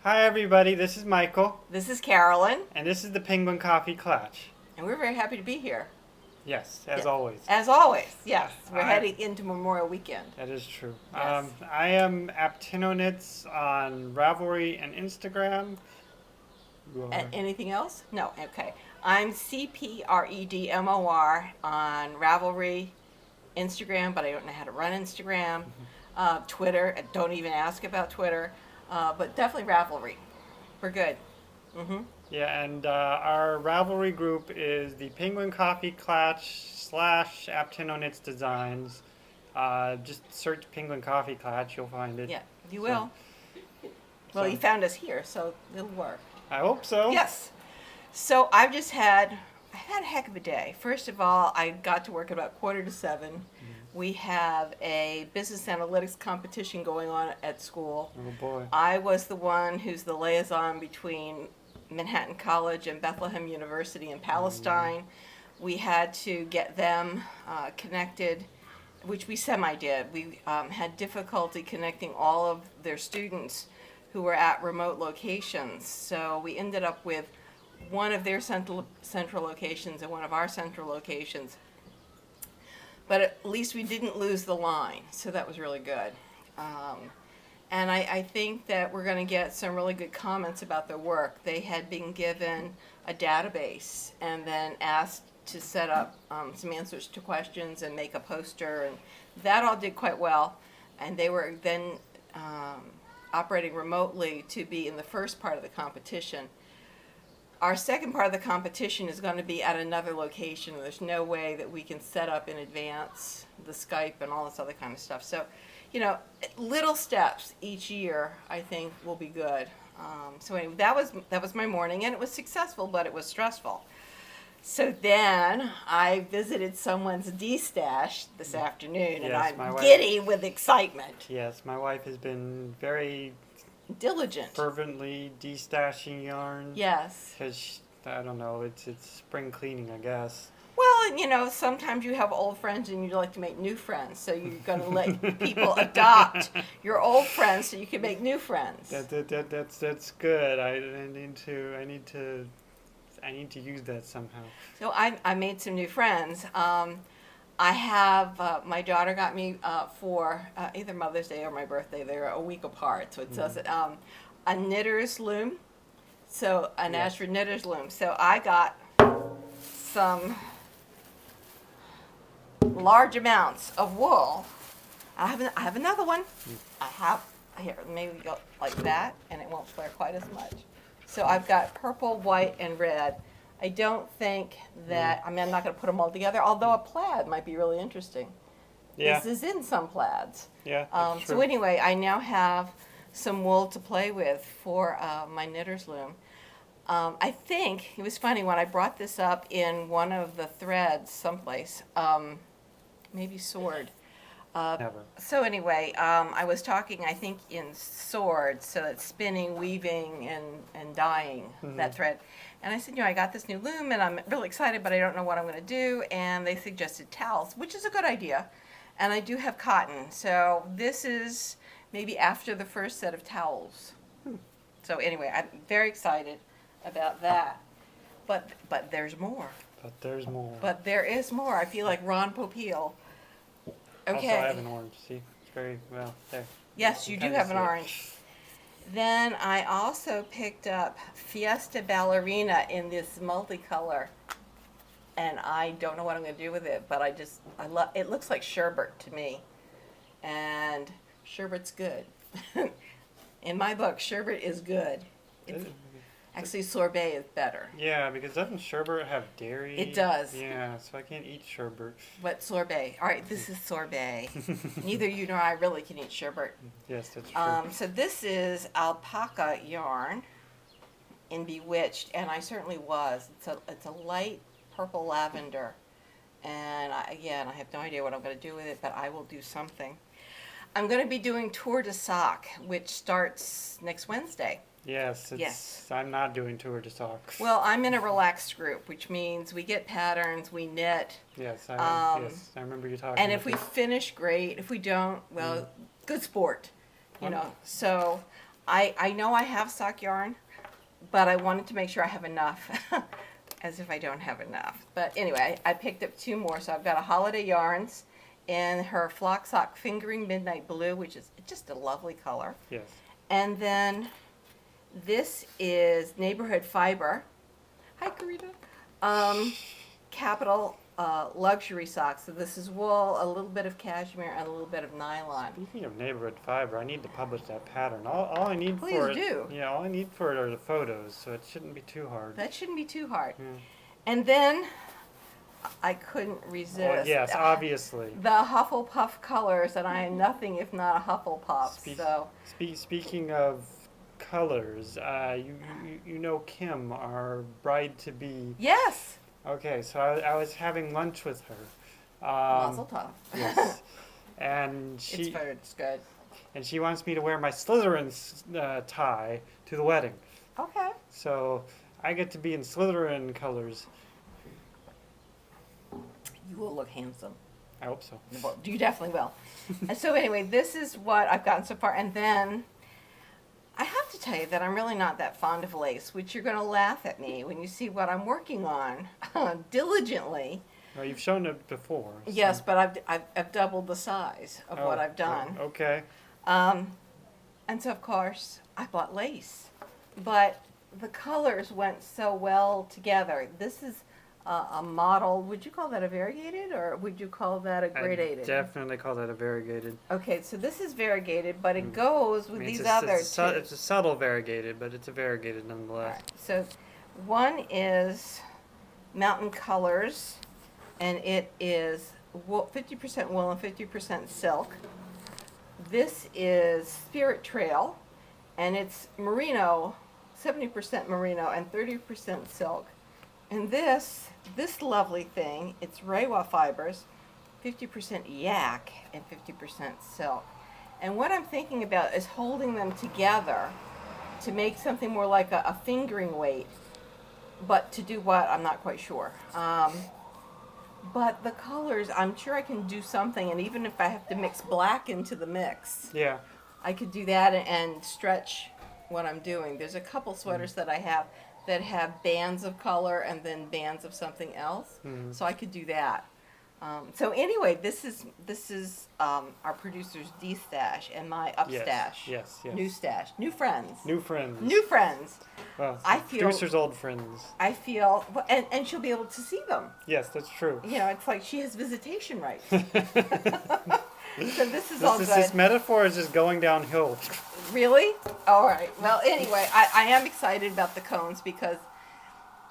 Hi everybody, this is Michael, This is Carolyn, and this is the Penguin Coffee Clutch. and we're very happy to be here. Yes, as Yeah. always. As always, yes. We're I, heading into Memorial Weekend. that is true. Yes. I am Aptinonits on Ravelry and Instagram. You are. Anything else? No. Okay. I'm CPREDMOR on Ravelry, Instagram, but I don't know how to run Instagram. Twitter. Don't even ask about Twitter. But definitely Ravelry. We're good. Mm-hmm. Yeah, and our Ravelry group is the Penguin Coffee Clutch / Aptinonits Designs. Just search Penguin Coffee Clutch, you'll find it. Yeah, you So- will. Well, so- you found us here, so it'll work. I hope so. Yes. So I've had a heck of a day. First of all, I got to work at about 6:45. We have a business analytics competition going on at school. Oh boy. I was the one who's the liaison between Manhattan College and Bethlehem University in Palestine. We had to get them connected, which we semi-did. We had difficulty connecting all of their students who were at remote locations. So we ended up with one of their central locations and one of our central locations. But at least we didn't lose the line, so that was really good. And I think that we're going to get some really good comments about their work. They had been given a database and then asked to set up some answers to questions and make a poster, and that all did quite well. And they were then operating remotely to be in the first part of the competition. Our second part of the competition is going to be at another location. There's no way that we can set up in advance the Skype and all this other kind of stuff. So, little steps each year, I think, will be good. So anyway, that was my morning, and it was successful, but it was stressful. So then I visited someone's destash this afternoon, and Yes, my I'm wife. giddy with excitement. Yes, my wife has been very Diligent. fervently destashing yarn. Yes. Because, I don't know, it's spring cleaning, I guess. Well, sometimes you have old friends and you like to make new friends, so you're going to let people adopt your old friends so you can make new friends. That's good. I need to use that somehow. So I made some new friends. I have my daughter got me for either Mother's Day or my birthday. They're a week apart, so it says a knitter's loom. So an Yeah. Ashford knitter's loom. So I got some large amounts of wool. I have another one. I have here. Maybe go like that, and it won't flare quite as much. So I've got purple, white, and red. I don't think that, I'm not going to put them all together, although a plaid might be really interesting. Yeah, This is in some plaids. yeah, that's So true. anyway, I now have some wool to play with for my knitter's loom. I think, it was funny, when I brought this up in one of the threads someplace, maybe Sword. Never. So anyway, I was talking, I think, in Sword, so that's spinning, weaving, and dyeing, that thread. And I said, I got this new loom, and I'm really excited, but I don't know what I'm going to do. And they suggested towels, which is a good idea. And I do have cotton, so this is maybe after the first set of towels. So anyway, I'm very excited about that. But there's more. But there's more. But there is more. I feel like Ron Popeil. Okay. Also, I have an orange. See, it's very well there. Yes, you do Kinda have an see it. orange. Then I also picked up Fiesta Ballerina in this multicolor, and I don't know what I'm going to do with it, but I love. It looks like sherbet to me, and sherbet's good. In my book, sherbet is good. It's, actually, sorbet is better, Yeah, because doesn't sherbet have dairy? It does. Yeah, so I can't eat sherbet. but sorbet. All right, this is sorbet. Neither you nor I really can eat sherbet. Yes, that's true. So this is alpaca yarn in Bewitched, and I certainly was. It's a light purple lavender, and I have no idea what I'm going to do with it, but I will do something. I'm going to be doing Tour de Sock, which starts next Wednesday. Yes, Yes. I'm not doing tour de socks. Well, I'm in a relaxed group, which means we get patterns, we knit, yes, I remember you talking. and about if we this. finish, great. If we don't, well, good sport, Wonderful. So I know I have sock yarn, but I wanted to make sure I have enough, as if I don't have enough. But anyway, I picked up 2 more, so I've got a Holiday Yarns in her Flock Sock Fingering Midnight Blue, which is just a lovely color. Yes. And then this is Neighborhood Fiber. Hi, Karita. Capital luxury socks. So this is wool, a little bit of cashmere, and a little bit of nylon. Speaking of neighborhood fiber, I need to publish that pattern. All I need Please for it, do. yeah, all I need for it are the photos, so it shouldn't be too hard. That shouldn't be too hard. Yeah. And then I couldn't resist. Well, yes, obviously. The Hufflepuff colors, and I am nothing if not a Hufflepuff. Speaking of colors, you know Kim, our bride to be. Yes. Okay, so I was having lunch with her. Mazel tov. Yes, and It's good. and she wants me to wear my Slytherin tie to the wedding. Okay. So I get to be in Slytherin colors. You will look handsome. I hope so. Well, you definitely will. And so anyway, this is what I've gotten so far. And then I have to tell you that I'm really not that fond of lace, which you're going to laugh at me when you see what I'm working on diligently. Well, you've shown it before. So. Yes, but I've doubled the size of what I've done. Okay. And so, of course, I bought lace. But the colors went so well together. This is a model. Would you call that a variegated, or would you call that a gradated? I definitely call that a variegated. Okay, so this is variegated, but it goes with these it's others. it's a subtle variegated, but it's a variegated All nonetheless. right, so one is Mountain Colors, and it is 50% wool and 50% silk. This is Spirit Trail, and it's merino, 70% merino and 30% silk. And this lovely thing, it's Reiwa fibers, 50% yak and 50% silk. And what I'm thinking about is holding them together to make something more like a fingering weight. But to do what, I'm not quite sure. But the colors, I'm sure I can do something, and even if I have to mix black into the mix, Yeah. I could do that and stretch what I'm doing. There's a couple sweaters that I have that have bands of color and then bands of something else, so I could do that. So anyway, this is our producer's D-stash and my up-stash. Yes. New stash. New friends. New friends. New friends. Well, I feel- producer's old friends. I feel, and she'll be able to see them. Yes, that's true. You know, it's like she has visitation rights. So this is all good. This metaphor is just going downhill. Really? All right. Well, anyway, I am excited about the cones because,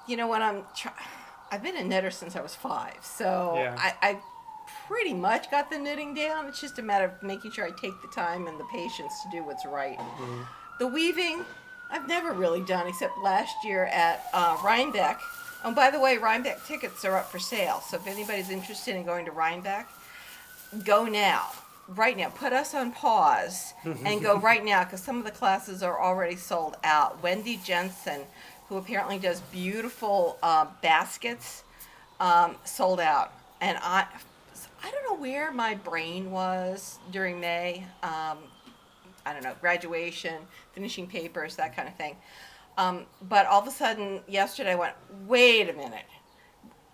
you know, when I've been a knitter since I was 5, so Yeah. I pretty much got the knitting down. It's just a matter of making sure I take the time and the patience to do what's right. The weaving, I've never really done except last year at Rhinebeck. Oh, by the way, Rhinebeck tickets are up for sale, so if anybody's interested in going to Rhinebeck, go now. Right now. Put us on pause and go right now because some of the classes are already sold out. Wendy Jensen, who apparently does beautiful baskets, sold out. And I don't know where my brain was during May. I don't know, graduation, finishing papers, that kind of thing. But all of a sudden, yesterday I went, wait a minute.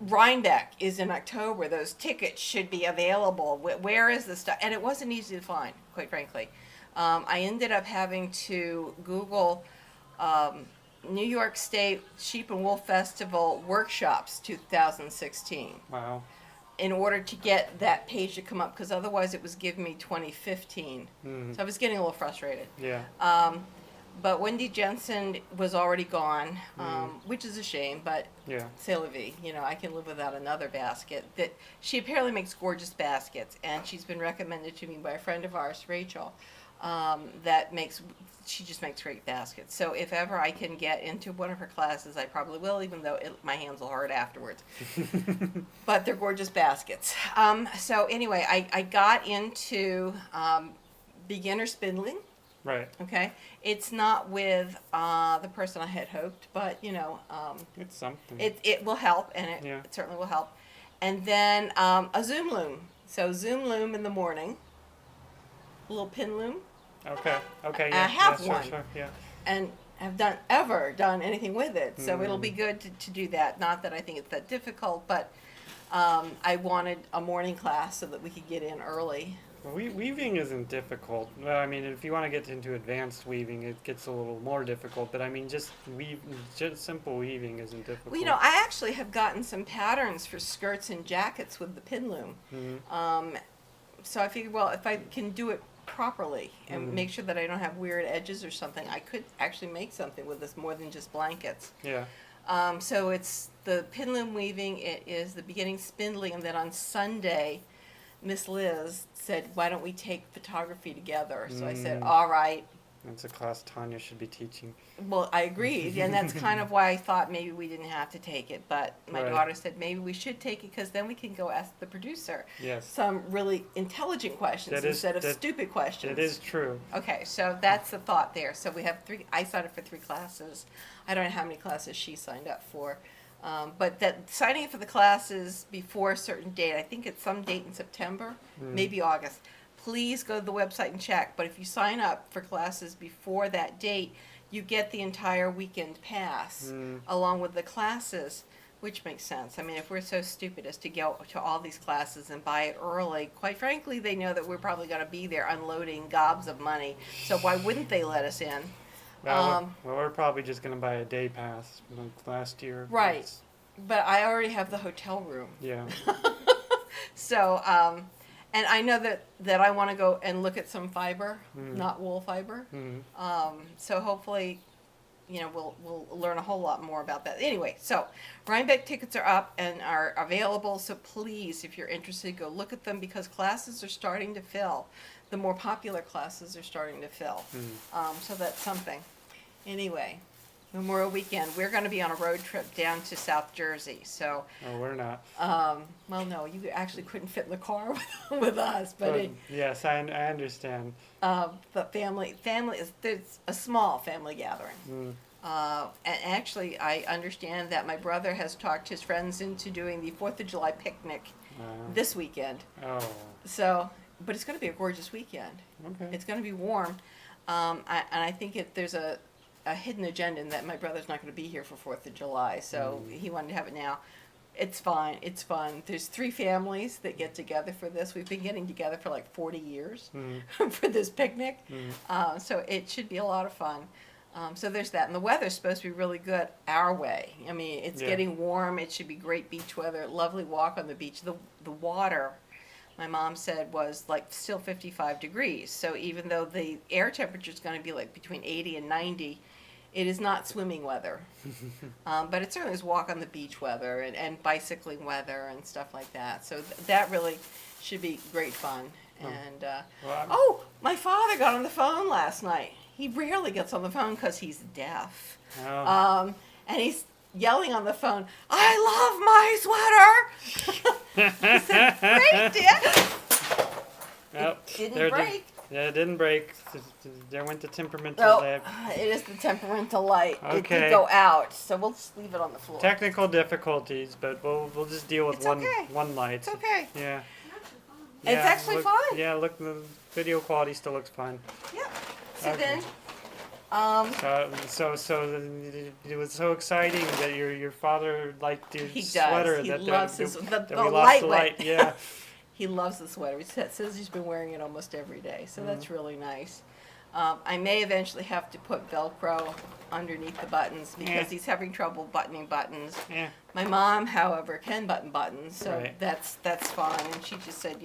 Rhinebeck is in October. Those tickets should be available. Where is this stuff? And it wasn't easy to find, quite frankly. I ended up having to Google New York State Sheep and Wool Festival Workshops 2016 Wow. in order to get that page to come up, because otherwise it was giving me 2015. So I was getting a little frustrated. Yeah. But Wendy Jensen was already gone, which is a shame, but Yeah. c'est la vie. You know, I can live without another basket. That she apparently makes gorgeous baskets, and she's been recommended to me by a friend of ours, Rachel, she just makes great baskets. So if ever I can get into one of her classes, I probably will, even though my hands will hurt afterwards. But they're gorgeous baskets. So anyway, I got into beginner spindling. Right. Okay, it's not with the person I had hoped, but you know, It's something. it will help, and it certainly will help. And then a zoom loom. So zoom loom in the morning, a little pin loom, Okay. Okay. I Yeah. have Yeah. Sure. one. Sure. Yeah. And have ever done anything with it. So it'll be Mm. good to do that. Not that I think it's that difficult, but I wanted a morning class so that we could get in early. Well, weaving isn't difficult. Well, I mean, if you want to get into advanced weaving, it gets a little more difficult. But I mean, just simple weaving isn't difficult. Well, I actually have gotten some patterns for skirts and jackets with the pin loom. Mm-hmm. So I figured, well, if I can do it properly and Mhm. make sure that I don't have weird edges or something, I could actually make something with this more than just blankets. Yeah. So it's the pin loom weaving, it is the beginning spindling, and then on Sunday, Miss Liz said, why don't we take photography together? So I said, Mm. all right. That's a class Tanya should be teaching. Well, I agreed, and that's kind of why I thought maybe we didn't have to take it. But my Right. daughter said maybe we should take it because then we can go ask the producer Yes. some really intelligent questions That is- instead of that- stupid questions. It is true. Okay, so that's the thought there. So we have three. I signed up for 3 classes. I don't know how many classes she signed up for, but that signing up for the classes before a certain date. I think it's some date in September, Mm. maybe August. Please go to the website and check. But if you sign up for classes before that date, you get the entire weekend pass Mm. along with the classes, which makes sense. I mean, if we're so stupid as to go to all these classes and buy it early, quite frankly, they know that we're probably going to be there unloading gobs of money. So why wouldn't they let us in? Well, we're probably just going to buy a day pass like last year. Right. It's- But I already have the hotel room. yeah. So, and I know that I want to go and look at some fiber, Mm. not wool fiber. Mm. So hopefully, we'll learn a whole lot more about that. Anyway, so Rhinebeck tickets are up and are available. So please, if you're interested, go look at them because classes are starting to fill. The more popular classes are starting to fill. Mm. So that's something. Anyway, Memorial Weekend, we're going to be on a road trip down to South Jersey. So, Oh, we're not. well, no, you actually couldn't fit in the car with us, but But yes, I understand. the family is there's a small family gathering. Mm. And actually, I understand that my brother has talked his friends into doing the 4th of July picnic this weekend. Oh. So, but it's going to be a gorgeous weekend. Okay. It's going to be warm. And I think there's a hidden agenda in that my brother's not going to be here for 4th of July. So he wanted to have it now. It's fine. It's fun. There's 3 families that get together for this. We've been getting together for like 40 years Mm. for this picnic. Mm. So it should be a lot of fun. So there's that. And the weather's supposed to be really good our way. I mean, it's Yeah. getting warm. It should be great beach weather. Lovely walk on the beach. The water, my mom said, was like still 55 degrees. So even though the air temperature is going to be like between 80 and 90, it is not swimming weather. But it certainly is walk on the beach weather and bicycling weather and stuff like that. So that really should be great fun. And Well, my father got on the phone last night. He rarely gets on the phone because he's deaf. Oh. And he's yelling on the phone, I love my sweater! I said, break, Dad! Yep. Didn't There break. Yeah, it didn't break. There went the temperamental No, lab. it is the temperamental light. It Okay. did go out, so we'll just leave it on the floor. Technical difficulties, but we'll just deal with It's one okay. one light. It's okay. Yeah. It's actually look, fine. Yeah, look, the video quality still looks fine. Yeah. So Okay. then, So it was so exciting that your father liked your he sweater. does. He that loves that, his, that the we lost the lightweight. light. Yeah. He loves the sweater. He says he's been wearing it almost every day, so that's really nice. I may eventually have to put Velcro underneath the buttons because Yeah. he's having trouble buttoning buttons. Yeah. My mom, however, can button buttons, so Right. that's fine. And she just said,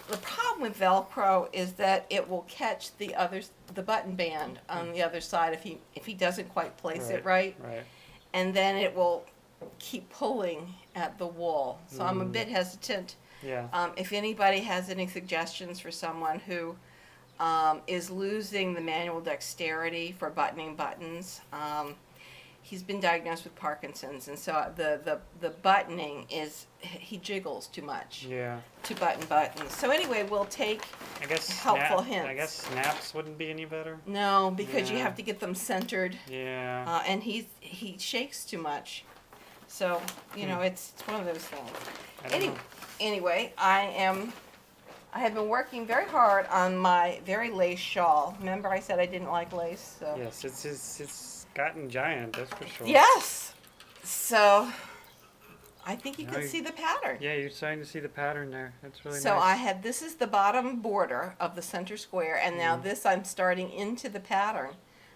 the problem with Velcro is that it will catch the button band on the other side if he doesn't quite place it right, Right. and then it will keep pulling at the wool. So I'm a bit hesitant. Yeah. If anybody has any suggestions for someone who is losing the manual dexterity for buttoning buttons, he's been diagnosed with Parkinson's, and so the buttoning he jiggles too much Yeah. to button buttons. So anyway, we'll take I guess helpful hints. I guess snaps wouldn't be any better. no because you Yeah. have to get them centered, Yeah. and he shakes too much. So it's one of those things. I don't know. Anyway, I have been working very hard on my very lace shawl. Remember I said I didn't like lace? So. Yes, it's gotten giant, that's for sure. Yes. So I think you Now can you- see the pattern. Yeah, you're starting to see the pattern there. That's really So nice. I had, this is the bottom border of the center square, and now this I'm starting into the pattern.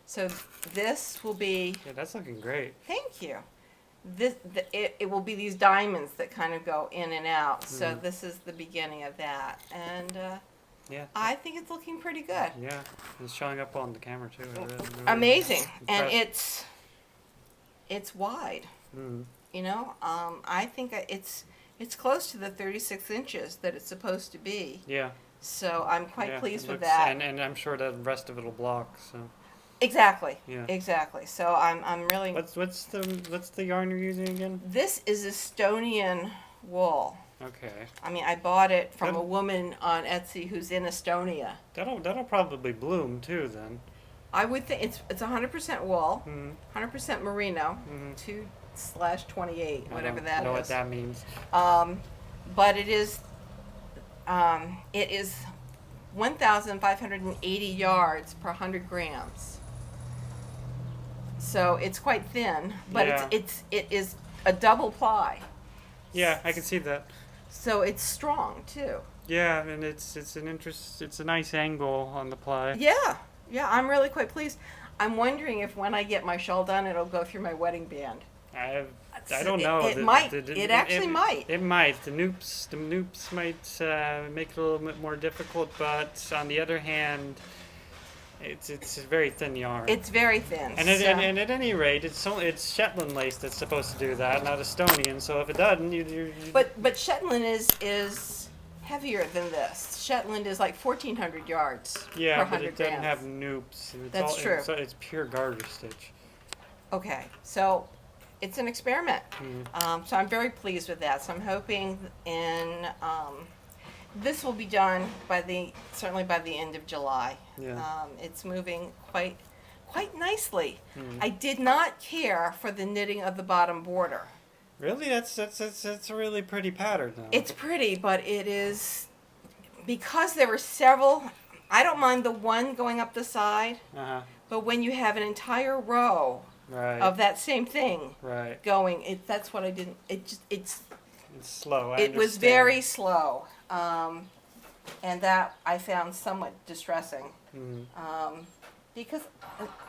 So this will be, Yeah, that's looking great. thank you. It will be these diamonds that kind of go in and out. So this is the beginning of that, and Yeah. I think it's looking pretty good. Yeah, it's showing up on the camera too. Really Amazing, and impressed. it's wide. Mm. You know, I think it's close to the 36 inches that it's supposed to be. Yeah. So I'm quite Yeah, pleased it with looks- that. And I'm sure the rest of it'll block. So Exactly. yeah. Exactly. So I'm really. What's the yarn you're using again? This is Estonian wool. Okay. I mean, I bought it from That- a woman on Etsy who's in Estonia. That'll probably bloom too then. I would think it's 100% wool, Mm. 100% merino, Mhm. 2/28, I whatever don't that know is. what that means. But it is 1,580 yards per 100 grams. So it's quite thin, but Yeah. it is a double ply. Yeah, I can see that. So it's strong too. Yeah, and it's a nice angle on the ply. Yeah, I'm really quite pleased. I'm wondering if when I get my shawl done, it'll go through my wedding band. I don't know. It might. It actually might. It might. The noops might make it a little bit more difficult, but on the other hand, it's a very thin yarn. It's very thin. And at any rate, it's Shetland lace that's supposed to do that, not Estonian. So if it doesn't, you But Shetland is heavier than this. Shetland is like 1,400 yards yeah, per but 100 it doesn't grams. have noops. And it's That's all, true. It's pure garter stitch. Okay, so it's an experiment. Mm. So I'm very pleased with that. So I'm hoping this will be done certainly by the end of July. Yeah. It's moving quite nicely. Mm. I did not care for the knitting of the bottom border. Really, that's a really pretty pattern though. It's pretty, but it is because there were several. I don't mind the one going up the side, Uh-huh. but when you have an entire row Right. of that same thing Right. going, that's what I didn't. It's It's slow. it was understand. very slow, and that I found somewhat distressing. Mm. Because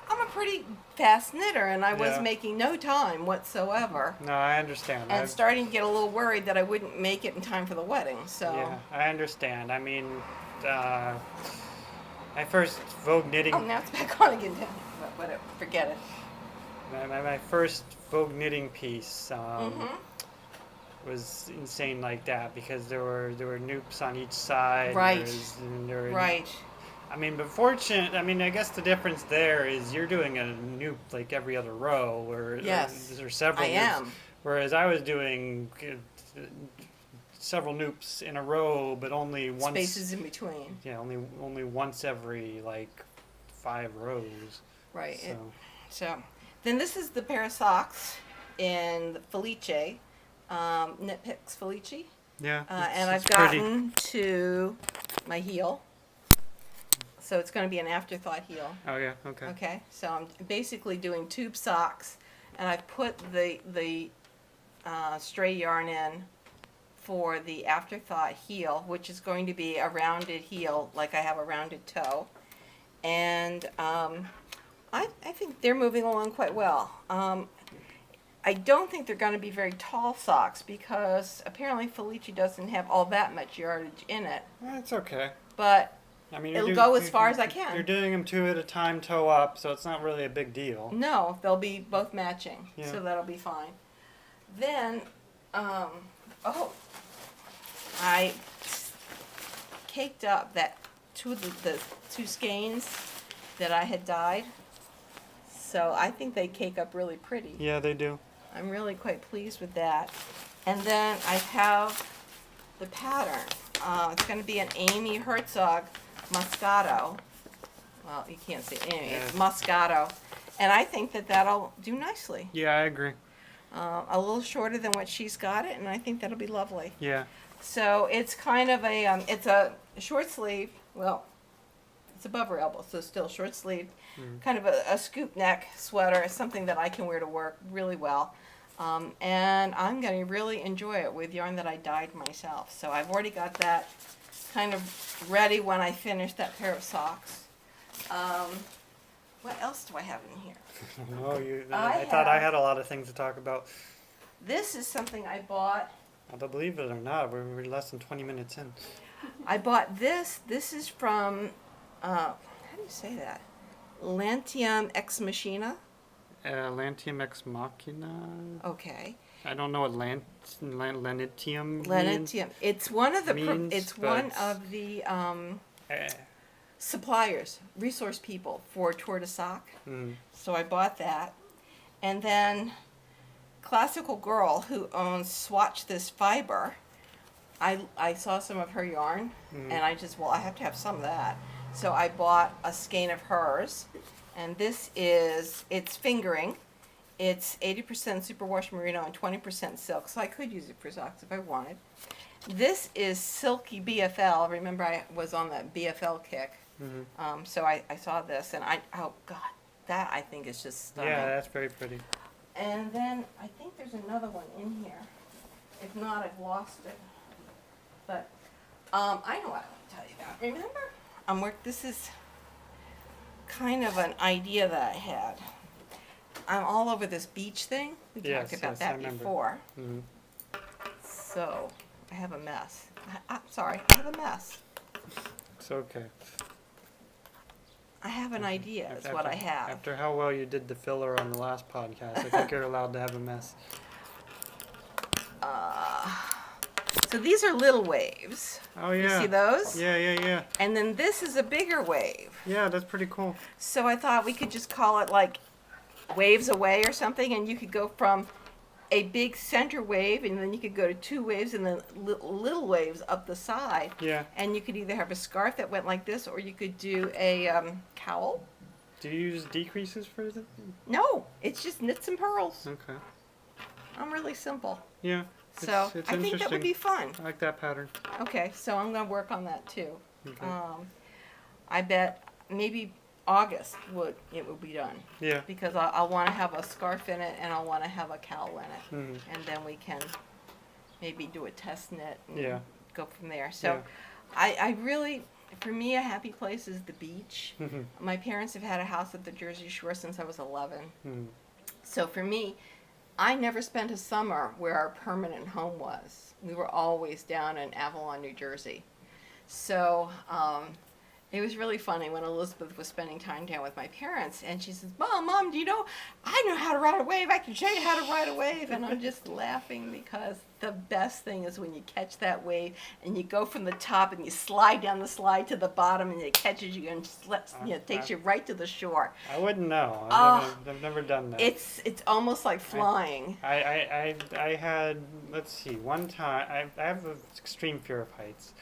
I'm a pretty fast knitter, and I was Yeah. making no time whatsoever, No, I understand. and starting to get a little worried that I wouldn't make it in time for the wedding. So. Yeah, I understand. I mean, my first Vogue knitting, Oh, now it's back on again. Whatever, forget it. my first Vogue knitting piece Mm-hmm. was insane like that because there were noops on each side. Right. And there were, Right. I mean, but I guess the difference there is you're doing a noop like every other row, where Yes, there's several. I noops, am. Whereas I was doing several noops in a row, but only once. Spaces in between. Yeah, only once every like 5 rows. Right. So So, then this is the pair of socks in the Felice, Knit Picks Felice. yeah, And I've it's pretty. gotten to my heel. So it's going to be an afterthought heel. Oh yeah, okay. Okay, so I'm basically doing tube socks, and I've put the stray yarn in for the afterthought heel, which is going to be a rounded heel, like I have a rounded toe. And I think they're moving along quite well. I don't think they're going to be very tall socks because apparently Felice doesn't have all that much yardage in it. That's okay. But I mean, it'll go as far as I can. You're doing them 2 at a time, toe up, so it's not really a big deal. no, they'll be both matching, Yeah. so that'll be fine. Then, I caked up that the 2 skeins that I had dyed. So I think they cake up really pretty. Yeah, they do. I'm really quite pleased with that. And then I have the pattern. It's going to be an Amy Herzog Moscato. Well, you can't see it. Anyway, it's Yeah. Moscato. And I think that'll do nicely. Yeah, I agree. A little shorter than what she's got it, and I think that'll be lovely. Yeah. So it's kind of a, a short sleeve. Well, it's above her elbow, so still short sleeve. Mm. Kind of a scoop neck sweater. It's something that I can wear to work really well. And I'm going to really enjoy it with yarn that I dyed myself. So I've already got that kind of ready when I finish that pair of socks. What else do I have in here? No, I I thought I have- had a lot of things to talk about. This is something I bought. Believe it or not, we're less than 20 minutes in. I bought this. This is from, how do you say that? Lantium Ex Machina. Lantium ex machina. Okay. I don't know what lanitium means. Lantium. It's one of the. Means, It's but- one of the Eh, suppliers, resource people for Tour de Sock. mm. So I bought that, and then Classical Girl, who owns Swatch This Fiber. I saw some of her yarn, Mm. and I have to have some of that. So I bought a skein of hers, and it's fingering. It's 80% superwash merino and 20% silk, so I could use it for socks if I wanted. This is Silky BFL. Remember, I was on that BFL kick. Mhm. So I saw this, and oh God, that I think is just stunning. Yeah, that's very pretty. And then I think there's another one in here. If not, I've lost it. But I know what I want to tell you about. Remember, this is kind of an idea that I had. I'm all over this beach thing. We Yes, talked about yes, I that remember. before. Mhm. So I have a mess. I'm sorry, I have a mess. It's okay. I have an idea, is what I have. After how well you did the filler on the last podcast, I think you're allowed to have a mess. So these are little waves. Oh You yeah. see those? Yeah. And then this is a bigger wave. Yeah, that's pretty cool. So I thought we could just call it like waves away or something, and you could go from a big center wave, and then you could go to two waves, and then little waves up the side. Yeah. And you could either have a scarf that went like this, or you could do a cowl. Do you use decreases for it? No, it's just knits and pearls. Okay. I'm really simple. Yeah. So it's I think that would interesting. be fun. I like that pattern. Okay, so I'm going to work on that too. Okay. I bet maybe August it will be done, Yeah. because I'll want to have a scarf in it, and I'll want to have a cowl in it, Mhm. and then we can maybe do a test knit and Yeah. go from there. So I really, for me, a happy place is the beach. Mhm. My parents have had a house at the Jersey Shore since I was 11. Mhm. So for me, I never spent a summer where our permanent home was. We were always down in Avalon, New Jersey. So it was really funny when Elizabeth was spending time down with my parents, and she says, Mom, do you know, I know how to ride a wave. I can show you how to ride a wave. And I'm just laughing, because the best thing is when you catch that wave and you go from the top and you slide down the slide to the bottom, and it catches you and takes you right to the shore. I wouldn't know. Oh. I've never done that. It's almost like flying. I had, let's see, one time, I have an extreme fear of heights.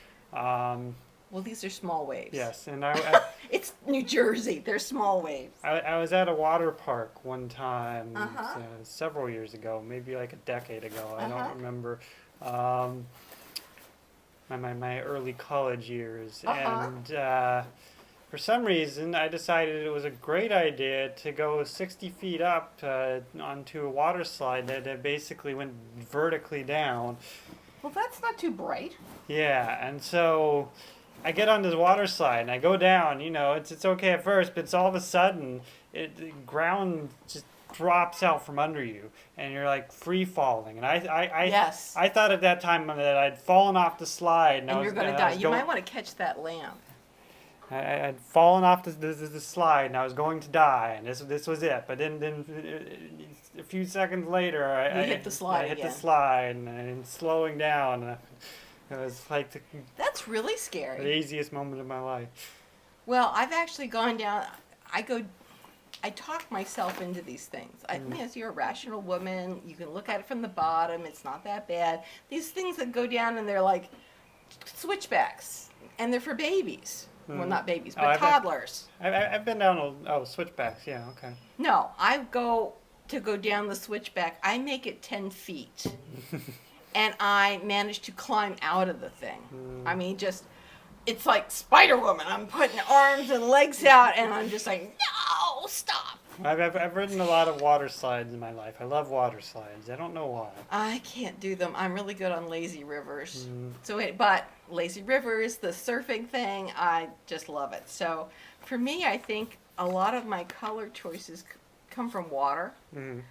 Well, these are small waves. Yes, and It's New Jersey. They're small waves. I was at a water park one time, Uh-huh. several years ago, maybe like a decade ago. I Uh-huh. don't remember. My early college years, Uh-huh. and for some reason I decided it was a great idea to go 60 feet up onto a water slide that basically went vertically down. Well, that's not too bright. Yeah, and so I get on this water slide and I go down. You know, it's okay at first, but it's all of a sudden the ground just drops out from under you, and you're like free falling. And Yes. I thought at that time that I'd fallen off the slide, And you're going to die. You might want to catch that lamp. I'd fallen off the slide, and I was going to die, and this was it. But then a few seconds later, I hit the slide I hit again. the slide, and slowing down. And it was like That's really the scary. easiest moment of my life. Well, I've actually gone down. I talk myself into these things. Yes, you're a rational woman. You can look at it from the bottom. It's not that bad. These things that go down, and they're like switchbacks, and they're for babies. Well, not babies, but I've been- toddlers. I've been down switchbacks. Yeah, okay. No, I go down the switchback. I make it 10 feet. And I managed to climb out of the thing. I mean, just it's like Spider Woman. I'm putting arms and legs out, and I'm just like, no, stop. I've ridden a lot of water slides in my life. I love water slides. I don't know why. I can't do them. I'm really good on lazy rivers. Mm, But lazy rivers, the surfing thing, I just love it. So for me, I think a lot of my color choices come from water. mm,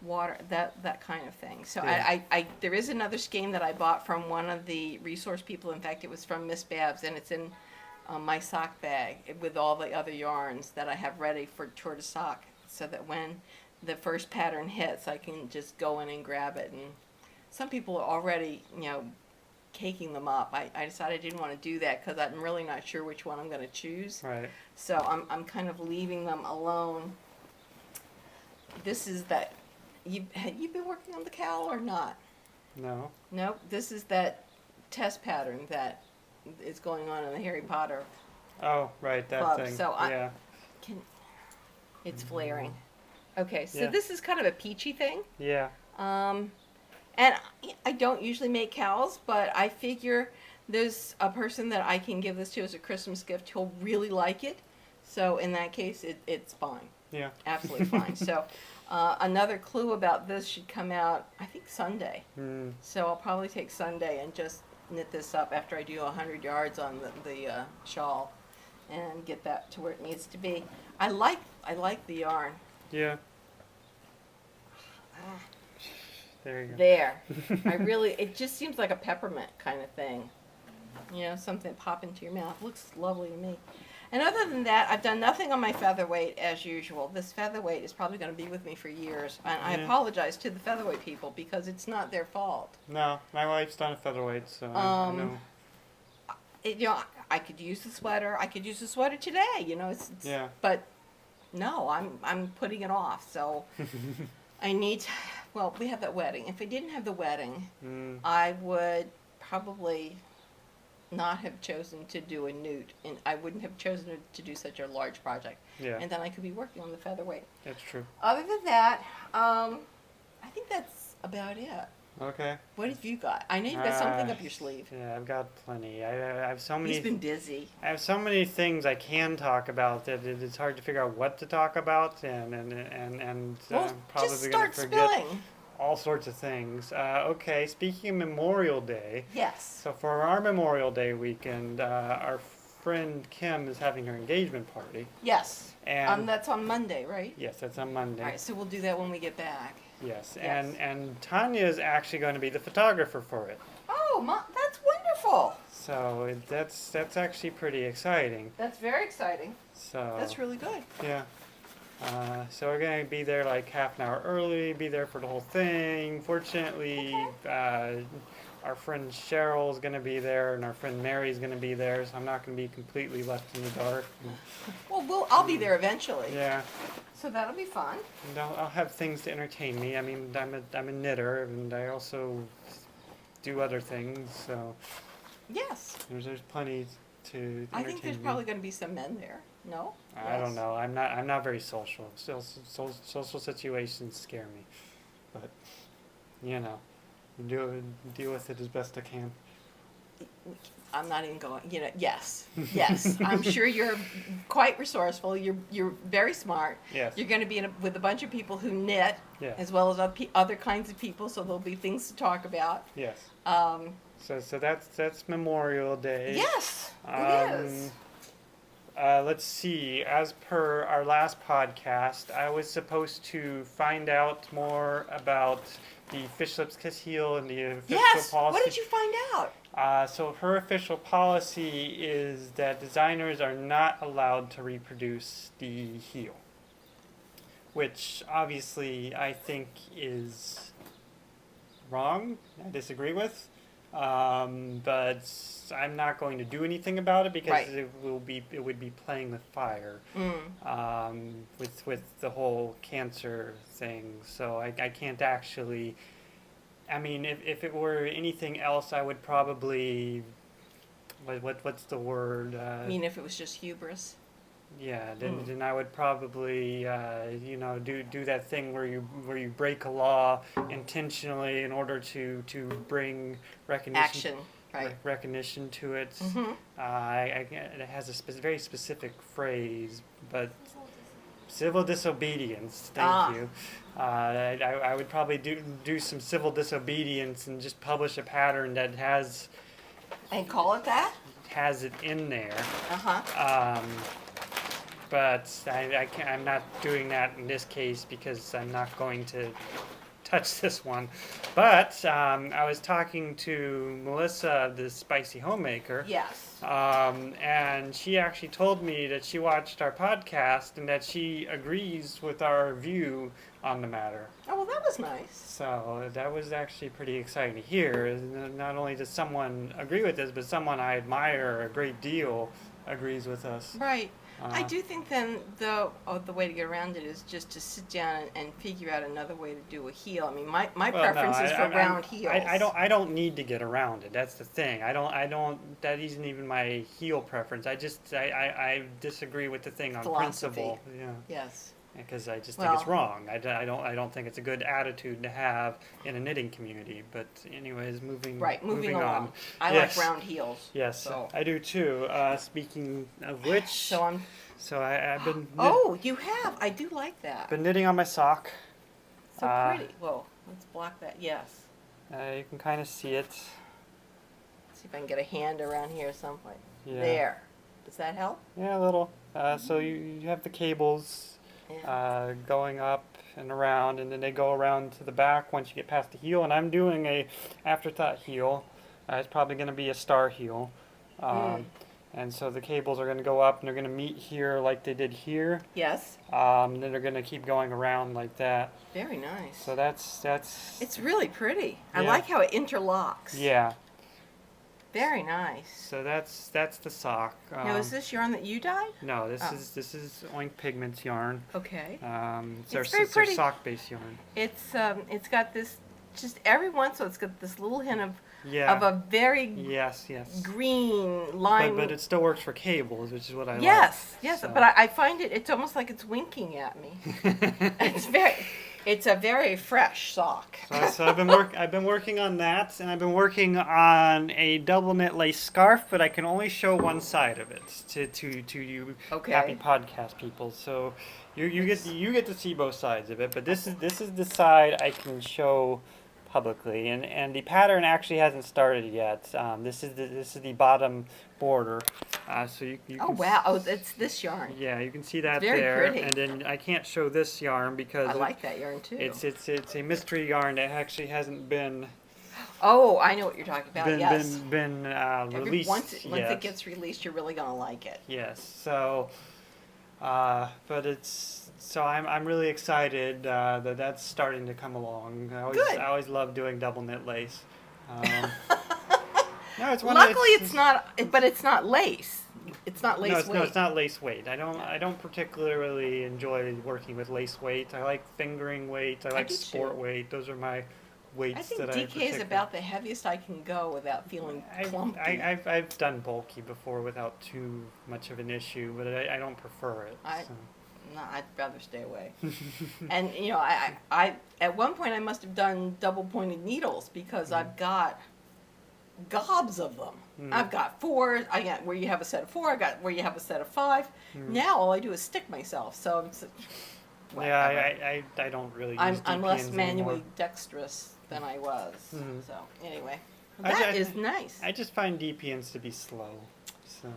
Water, that kind of thing. So Yeah. I there is another skein that I bought from one of the resource people. In fact, it was from Miss Babs, and it's in my sock bag with all the other yarns that I have ready for tour de sock, so that when the first pattern hits, I can just go in and grab it. And some people are already, caking them up. I decided I didn't want to do that because I'm really not sure which one I'm going to choose. right. So I'm kind of leaving them alone. This is that. You've been working on the cowl or not? No. Nope. This is that test pattern that is going on in the Harry Potter. Oh, right. That Club, thing. so yeah. It's flaring. Okay, so Yeah. this is kind of a peachy thing. Yeah. And I don't usually make cowls, but I figure there's a person that I can give this to as a Christmas gift who'll really like it. So in that case, it's fine. Yeah. Absolutely fine. So another clue about this should come out, I think, Sunday. Mm, So I'll probably take Sunday and just knit this up after I do 100 yards on the shawl and get that to where it needs to be. I like the yarn. yeah. There you go. There. It just seems like a peppermint kind of thing. Something pop into your mouth. Looks lovely to me. And other than that, I've done nothing on my featherweight as usual. This featherweight is probably going to be with me for years. And I Yeah. apologize to the featherweight people because it's not their fault. No, my wife's done a featherweight, so I know. I could use the sweater. I could use the sweater today. It's Yeah. But no, I'm putting it off. So I need. Well, we have that wedding. If I didn't have the wedding, Mm, I would probably not have chosen to do a newt, and I wouldn't have chosen to do such a large project. yeah. And then I could be working on the featherweight. That's true. Other than that, I think that's about it. Okay. What have you got? I know you've got something up your sleeve. Yeah, I've got plenty. I have so many. He's been busy. I have so many things I can talk about that it's hard to figure out what to talk about, and Well, I'm probably just going start to forget spilling. all sorts of things. Okay, speaking of Memorial Day, Yes. so for our Memorial Day weekend, our friend Kim is having her engagement party, Yes. and That's on Monday, right? yes, that's on Monday. All right, so we'll do that when we get back. Yes, Yes. and Tanya is actually going to be the photographer for it. Oh, that's wonderful. So that's actually pretty exciting. That's very exciting. So That's really good. yeah. So we're gonna be there like half an hour early. Be there for the whole thing. Fortunately, our friend Cheryl is gonna be there, and our friend Mary is gonna be there. So I'm not gonna be completely left in the dark. Well, I'll be there eventually. Yeah, So that'll be fun. and I'll have things to entertain me. I mean, I'm a knitter, and I also do other things. So Yes. there's plenty to entertain I think there's me. probably going to be some men there. No? I don't Yes. know. I'm not very social. Social situations scare me, but deal with it as best I can. I'm not even going. Yes. Yes. I'm sure you're quite resourceful. You're very smart. Yes. You're going to be with a bunch of people who knit, Yes. as well as other kinds of people, so there'll be things to talk about. Yes. Um, So that's Memorial Day. yes, it Um, is. Let's see. As per our last podcast, I was supposed to find out more about the Fish Lips Kiss Heel and the official Yes. policy. What did you find out? So her official policy is that designers are not allowed to reproduce the heel, which obviously I think is wrong. I disagree with, but I'm not going to do anything about it because Right. it would be playing with fire, Mm. with the whole cancer thing. So I can't actually. I mean, if it were anything else, I would probably. What's the word? I mean, if it was just hubris. Yeah, then I would probably do that thing where you break a law intentionally in order to bring recognition. Action. Right. recognition to it. Mm-hmm. It has a very specific phrase, but civil disobedience. Thank you. I would probably do some civil disobedience and just publish a pattern that And call it that? has it in there. Uh-huh. But I'm not doing that in this case because I'm not going to touch this one. But I was talking to Melissa, the spicy homemaker. Yes. And she actually told me that she watched our podcast and that she agrees with our view on the matter. Oh, well, that was nice. So that was actually pretty exciting to hear. Not only does someone agree with this, but someone I admire a great deal agrees with us. Right. I do think then, though, the way to get around it is just to sit down and figure out another way to do a heel. I mean, my preference is for round heels. I don't need to get around it. That's the thing. I don't. That isn't even my heel preference. I disagree with the thing on Philosophy. principle. Yeah. Yes. Because I just think it's wrong. I don't think it's a good attitude to have in a knitting community. But anyways, moving Moving along. on. I like round heels. Yes, so. I do too. Speaking of which, I've been you have. I do like that. been knitting on my sock. So pretty. Whoa, let's block that. Yes. You can kind of see it. See if I can get a hand around here someplace. Yeah. There. Does that help? Yeah, a little. So you have the cables. Yeah. Going up and around, and then they go around to the back once you get past the heel. And I'm doing a afterthought heel. It's probably going to be a star heel. And so the cables are going to go up and they're going to meet here like they did here. Yes. And then they're going to keep going around like that. Very nice. So that's. It's really pretty. I Yeah. like how it interlocks. Yeah. Very nice. So that's the sock. Now, is this yarn that you dyed? No, this is Oink Pigments yarn. Okay. It's very our pretty. sock-based yarn. It's got this, just every once in a while, it's got this little hint of a very yes green line. But it still works for cables, which is what I like. Yes, So. but I find it's almost like it's winking at me. It's a very fresh sock. So I've been working on that, and I've been working on a double knit lace scarf, but I can only show one side of it to you happy podcast people. So you get to see both sides of it, but this is the side I can show publicly, and the pattern actually hasn't started yet. This is the bottom border, so you Oh can wow! Oh, it's this yarn. Yeah, you can see that It's very there, pretty. and then I can't show this yarn because I like that yarn too. it's a mystery yarn that actually hasn't been Oh, I know what you're talking about. Yes. been released Once yet. it gets released, you're really gonna like it. Yes, so but I'm really excited that that's starting to come along. Good. I always love doing double knit lace. No, it's one. Luckily, it's not. But it's not lace. It's not lace weight. No, it's not lace weight. I don't particularly enjoy working with lace weight. I like fingering weight. I like do sport too. weight. Those are my weights I think that DK is about the heaviest I can go without feeling clumpy. I've done bulky before without too much of an issue, but I don't prefer it. So. No, I'd rather stay away. And you know, I at one point I must have done double pointed needles because I've got gobs of them. I've got 4. I got where you have a set of 4. I got where you have a set of 5. Now all I do is stick myself. So it's Yeah, I don't really use I'm less DPNs manually anymore. dexterous than I was. So anyway, I that ju- is nice. I just find DPNs to be slow. So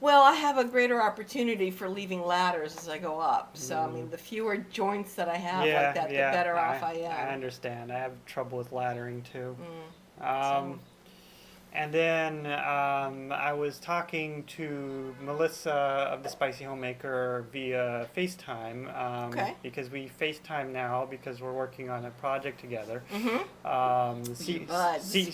Well, I have a greater opportunity for leaving ladders as I go up. So, I mean, the fewer joints that I have like that, the better off I am. I understand. I have trouble with laddering too. So- And then I was talking to Melissa of the Spicy Homemaker via FaceTime Okay. because we FaceTime now because we're working on a project together. Buds.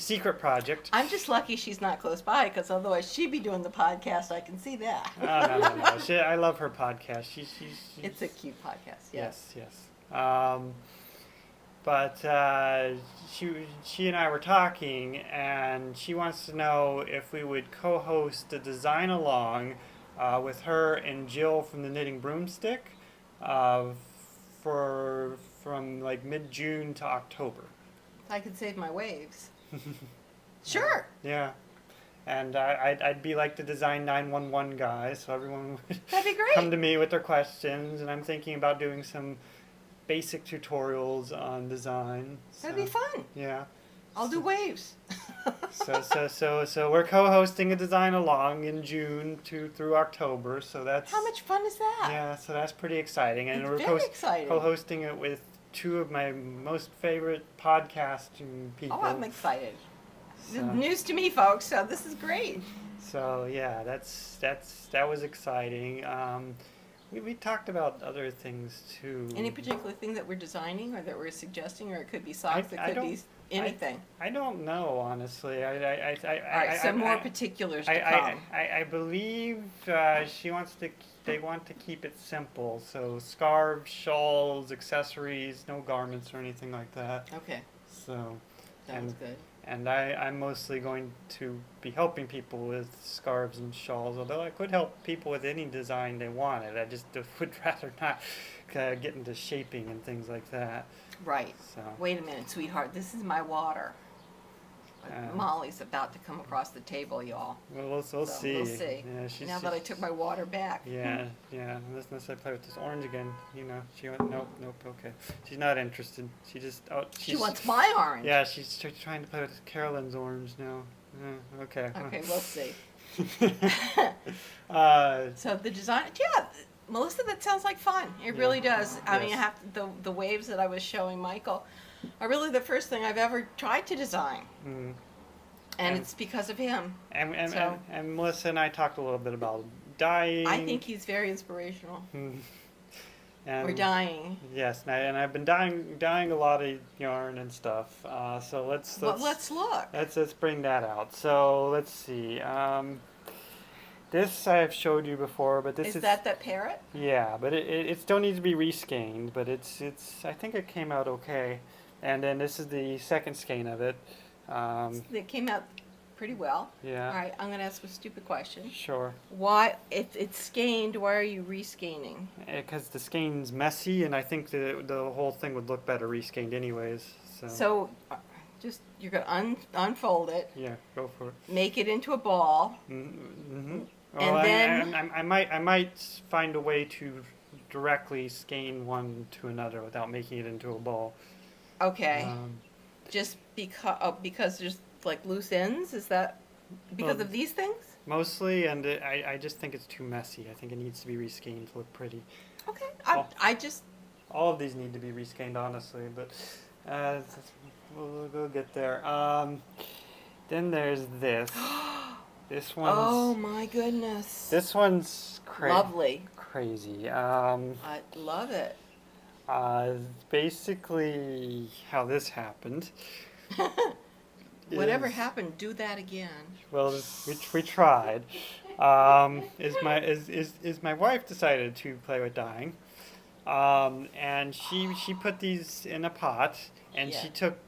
Secret project. I'm just lucky she's not close by because otherwise she'd be doing the podcast. I can see that. No. I love her podcast. She's It's a cute podcast, yes. But she and I were talking, and she wants to know if we would co-host a design along with her and Jill from the Knitting Broomstick from like mid-June to October. I could save my waves. Sure. Yeah. And I'd be like the Design 911 guy, so everyone would That'd be great. come to me with their questions, and I'm thinking about doing some basic tutorials on design. That'd be fun. Yeah. I'll do waves. So we're co-hosting a design along in June through October. So that's How much fun is that? yeah. So that's pretty exciting, and It's we're very exciting. co-hosting it with two of my most favorite podcasting people. Oh, I'm excited. This So- is news to me, folks. So this is great. So yeah, that was exciting. We talked about other things too. Any particular thing that we're designing or that we're suggesting, or it could be socks, it I could don't- be anything. I don't know, honestly. All right, so more particulars to come. I believe they want to keep it simple. So scarves, shawls, accessories, no garments or anything like that. Okay, So sounds good. and I'm mostly going to be helping people with scarves and shawls, although I could help people with any design they wanted. I just would rather not get into shaping and things like that. Right. So Wait a minute, sweetheart. This is my water. Uh, Molly's about to come across the table, y'all. we'll So see. we'll see. Yeah, Now that I took my water back. Yeah, yeah. Unless I play with this orange again, she went nope, okay. She's not interested. She just She wants my orange. Yeah, she's trying to play with Carolyn's orange now. Okay. Okay, we'll see. uh, So the design, yeah, Melissa, that sounds like fun. It really does. I mean, Yes. the waves that I was showing Michael are really the first thing I've ever tried to design, mm. and it's because of him. And Melissa and I talked a little bit about dyeing. I think he's very inspirational. And We're dying. Yes, and I've been dyeing a lot of yarn and stuff. So let's Well, let's look. let's bring that out. So let's see. This I've showed you before, but this Is that parrot? yeah, but it still needs to be reskeined. But it's I think it came out okay. And then this is the second skein of it. It came out pretty well. Yeah. All right, I'm going to ask a stupid question. Sure. Why, if it's skeined, why are you reskeining? Because the skein's messy, and I think the whole thing would look better reskeined anyways. So, just you're going to unfold it, Yeah, go for it. make it into a ball. Mm-hmm. And then- I might find a way to directly skein one to another without making it into a ball. Okay. Um, Just because there's like loose ends? Is that because Well, of these things? mostly, and I just think it's too messy. I think it needs to be reskeined to look pretty. Okay. Oh. I just, All of these need to be reskeined, honestly, but we'll get there. Then there's this. This one's. oh my goodness. This one's Lovely. crazy. I love it. Basically, how this happened. Whatever is- happened, do that again. Well, we tried. Is my wife decided to play with dyeing, and she put these in a pot, and Yeah. she took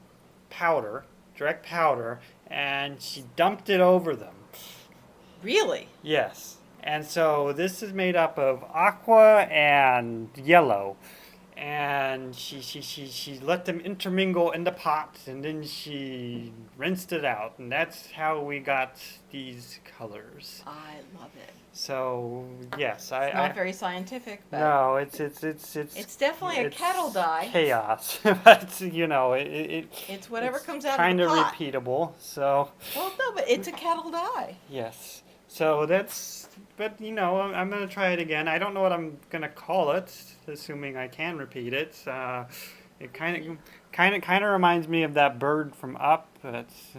direct powder, and she dumped it over them. Really? Yes. And so this is made up of aqua and yellow. And she let them intermingle in the pot, and then she rinsed it out. And that's how we got these colors. I love it. So, yes. It's not very scientific, but No, it's definitely a kettle dye. chaos. But, It's whatever comes out kind of of the pot. repeatable. So, Well, no, but it's a kettle dye. yes. So but I'm gonna try it again. I don't know what I'm gonna call it, assuming I can repeat it. It kind of reminds me of that bird from Up. That's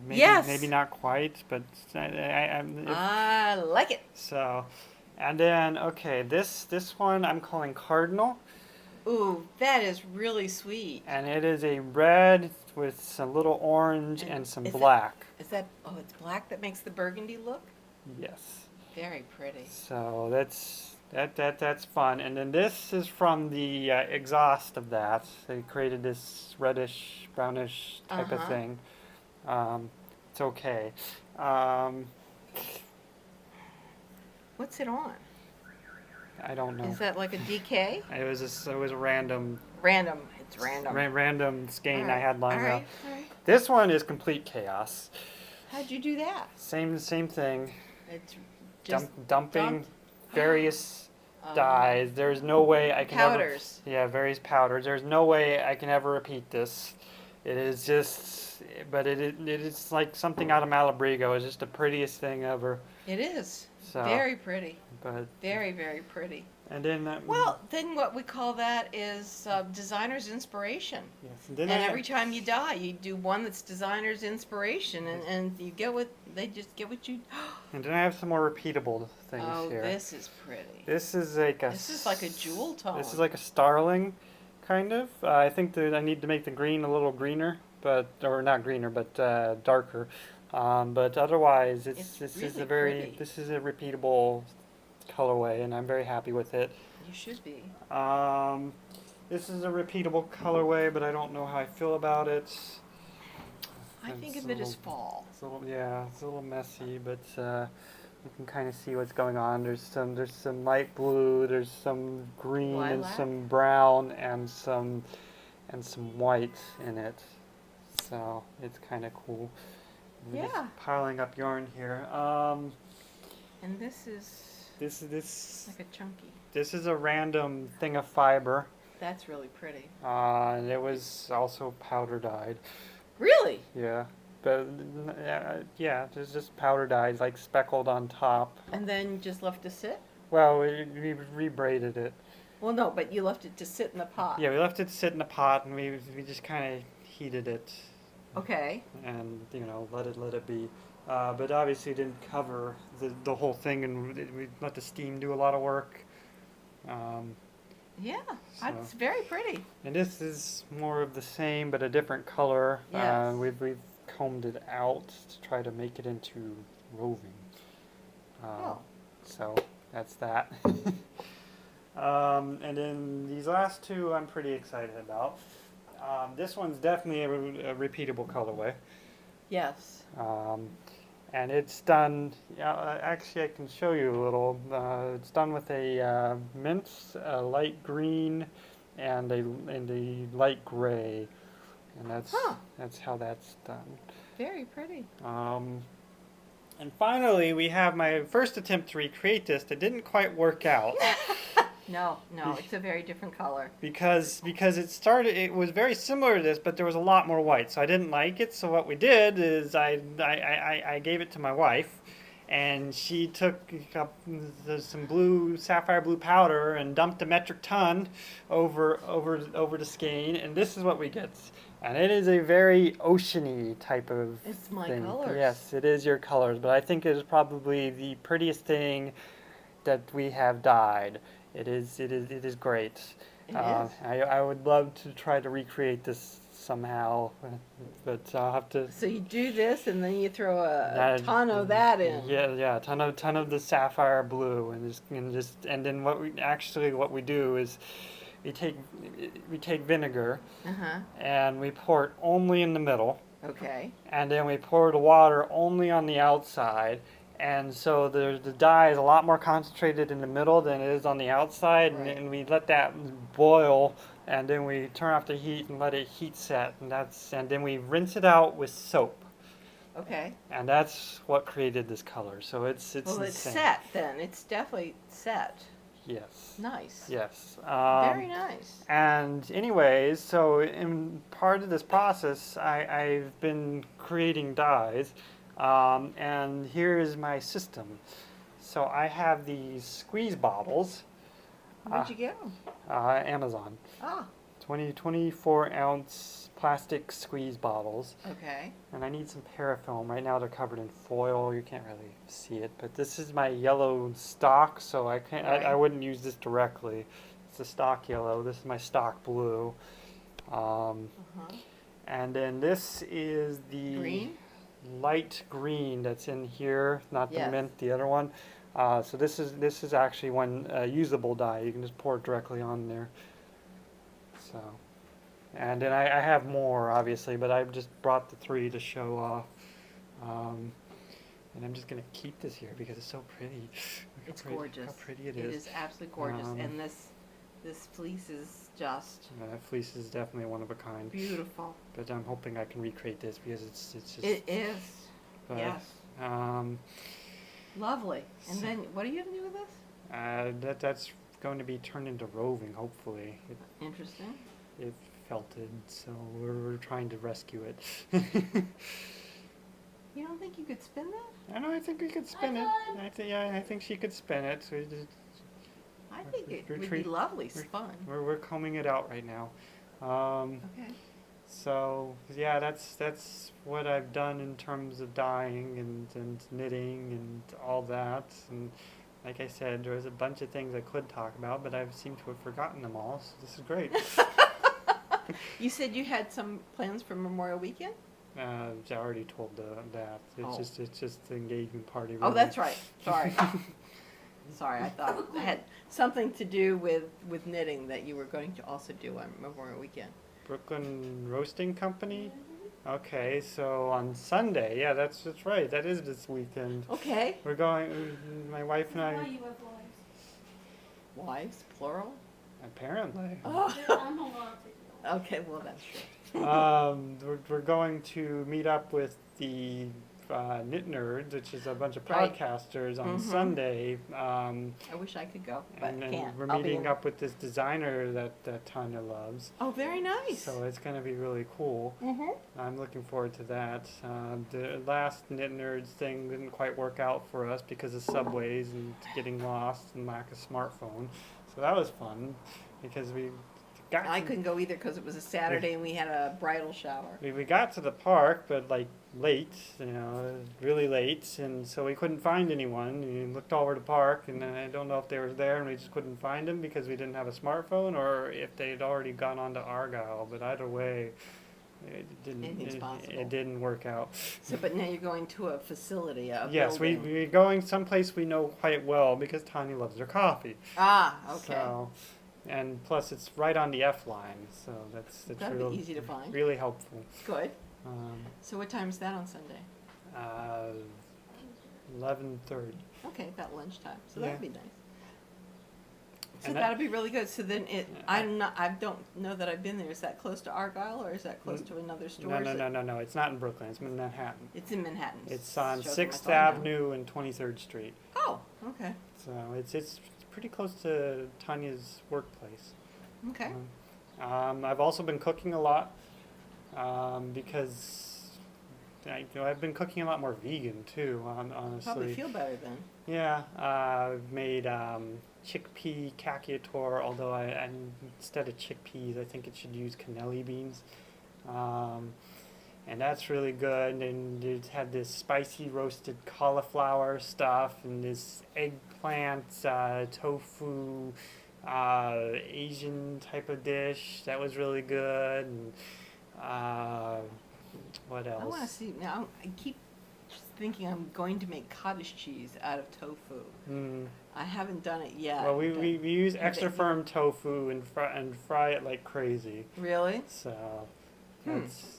Yes. maybe not quite, but I like it. so. And then this one I'm calling Cardinal, Ooh, that is really sweet. and it is a red with some little orange and some is that- black. Is that? Oh, it's black that makes the burgundy look. Yes. Very pretty. So that's fun. And then this is from the exhaust of that. They created this reddish, brownish type of Uh-huh. thing. It's okay. What's it on? I don't know. Is that like a DK? It was a random Random. It's random. random skein I Alright, had lined alright, up. alright. This one is complete chaos. How'd you do that? Same thing. It's just Dumping dumped? various Oh, dyes. There's no way I can powders. ever. Yeah, various powders. There's no way I can ever repeat this. It is just, but it is like something out of Malabrigo. It's just the prettiest thing ever. It is. So, Very pretty. but Very, very pretty. and then Well, then what we call that is designer's inspiration. yes, and then And I every time you dye, you do one that's designer's inspiration, and you get what they just get what you. and then I have some more repeatable things Oh, here. this is pretty. This is like a. This is like a jewel tone. This is like a starling, kind of. I think that I need to make the green a little greener, or not greener, but darker. But otherwise, It's this is really a very pretty. this is a repeatable colorway, and I'm very happy with it. You should be. This is a repeatable colorway, but I don't know how I feel about it. I think It's of a it as little- fall. It's a little, yeah, it's a little messy, but you can kind of see what's going on. There's some light blue, there's some green and Lilac? some brown and some white in it. So it's kind of cool. I'm just Yeah. piling up yarn here. And this is This like a chunky. this is a random thing of fiber, That's really pretty. and it was also powder dyed. Really? Yeah. But yeah, there's just powder dyes like speckled on top. And then you just left it sit? Well, we rebraided it. Well, no, but you left it to sit in the pot. Yeah, we left it sit in the pot, and we just kind of heated it, Okay. and let it be. But obviously didn't cover the whole thing, and we let the steam do a lot of work. Yeah, So- it's very pretty. And this is more of the same, but a different color. Yes. We've combed it out to try to make it into roving. Oh. So that's that. And then these last two I'm pretty excited about. This one's definitely a repeatable colorway. Yes. And it's done, actually I can show you a little. It's done with a mint, a light green, and a light gray. And that's how that's done. Very pretty. And finally, we have my first attempt to recreate this that didn't quite work out. No, it's a very different color. because it was very similar to this, but there was a lot more white, so I didn't like it. So what we did is I gave it to my wife, and she took some sapphire blue powder and dumped a metric ton over the skein, and this is what we get. And it is a very oceany type of It's my thing. colors. Yes, it is your colors, but I think it is probably the prettiest thing that we have dyed. It is great. It is. I would love to try to recreate this somehow, but I'll have to. So you do this, and then you throw a Uh, ton of that in. Yeah, a ton of the sapphire blue, and then what we do is we take vinegar Uh-huh. and we pour it only in the middle, Okay. and then we pour the water only on the outside. And so the dye is a lot more concentrated in the middle than it is on the outside, Right. and we let that boil, and then we turn off the heat and let it heat set, and then we rinse it out with soap, Okay. and that's what created this color. So it's Well, it's insane. set then. It's definitely set. Yes. Nice. Yes. Very nice. And anyways, so in part of this process, I've been creating dyes. And here is my system. So I have these squeeze bottles, Where'd you get 'em? Amazon, Ah, 24-ounce plastic squeeze bottles. okay. And I need some paraffin. Right now they're covered in foil. You can't really see it, but this is my yellow stock, so I can't. Right. I wouldn't use this directly. It's the stock yellow. This is my stock blue. Uh-huh. And then this is the Green? light green that's in here, not the Yes. mint, the other one. So this is actually one usable dye. You can just pour it directly on there. So, and then I have more obviously, but I've just brought the 3 to show off. And I'm just gonna keep this here because it's so pretty. Look It's how pretty, gorgeous. How pretty it It is. is absolutely gorgeous. Um, And this This fleece is just That fleece is definitely one of a kind. beautiful. But I'm hoping I can recreate this because it's just. It is. But, Yes. Um, Lovely. And so- then what are you gonna do with this? that's going to be turned into roving. Hopefully, Interesting. it felted, so we're trying to rescue it. You don't think you could spin that? I know. I think we could spin it. I think she could spin it. So I think it would be Retreat- lovely spun. we're combing it out right now. Okay. So yeah, that's what I've done in terms of dyeing and knitting and all that. And like I said, there was a bunch of things I could talk about, but I seem to have forgotten them all. So this is great. You said you had some plans for Memorial Weekend? I already told that. Oh. It's just the engagement party. Oh, really. that's right. Sorry. Sorry, I thought it had something to do with knitting that you were going to also do on Memorial Weekend. Brooklyn Roasting Company. Okay, so on Sunday, yeah, that's right. That is this weekend. Okay. We're going. My wife and Why I. you have wives? Wives, plural? Apparently. Oh. I'm allowed to. Okay, well, that's true. We're going to meet up with the Knit Nerds, which is a bunch of Right. podcasters, on Mhm. Sunday. I wish I could go, but And can't. we're I'll be meeting in- up with this designer that Tanya loves. Oh, very nice. So it's going to be really cool. Mm-hmm. I'm looking forward to that. The last Knit Nerds thing didn't quite work out for us because of subways and getting lost and lack of smartphone. So that was fun because we got I to- couldn't go either because it was a Saturday and we had a bridal shower. we got to the park, but like late, really late, and so we couldn't find anyone. We looked all over the park, and I don't know if they were there, and we just couldn't find them because we didn't have a smartphone, or if they'd already gone on to Argyle. But either way, Anything's possible. it didn't work out. So, but now you're going to a facility, a Yes, building. we're going someplace we know quite well because Tanya loves her coffee. Ah, okay. So, and plus, it's right on the F line, so that's That'd real, be easy to find. really helpful. Good. Um, So what time is that on Sunday? 11:30. Okay, about lunchtime. So Yeah. that'd be nice. So And that- that'll be really good. So then it, Yeah, I don't know that I've been there. Is that close to Argyle or is that close to another store? No, Is it- no. It's not in Brooklyn. It's in Manhattan. It's in Manhattan. It's on Shows my 6th phone now. Avenue and 23rd Street. Oh, okay. So it's pretty close to Tanya's workplace. Okay. I've also been cooking a lot because I've been cooking a lot more vegan too. Honestly, Probably feel better then. yeah. I've made chickpea cacciator, although I instead of chickpeas, I think it should use cannelli beans. And that's really good. And it had this spicy roasted cauliflower stuff and this eggplant tofu Asian type of dish that was really good. And what else? I want to see. Now I keep just thinking I'm going to make cottage cheese out of tofu. Mm. I haven't done it yet. Well, we but- use have extra they- firm tofu and fry it like crazy. Really? So Hmm. that's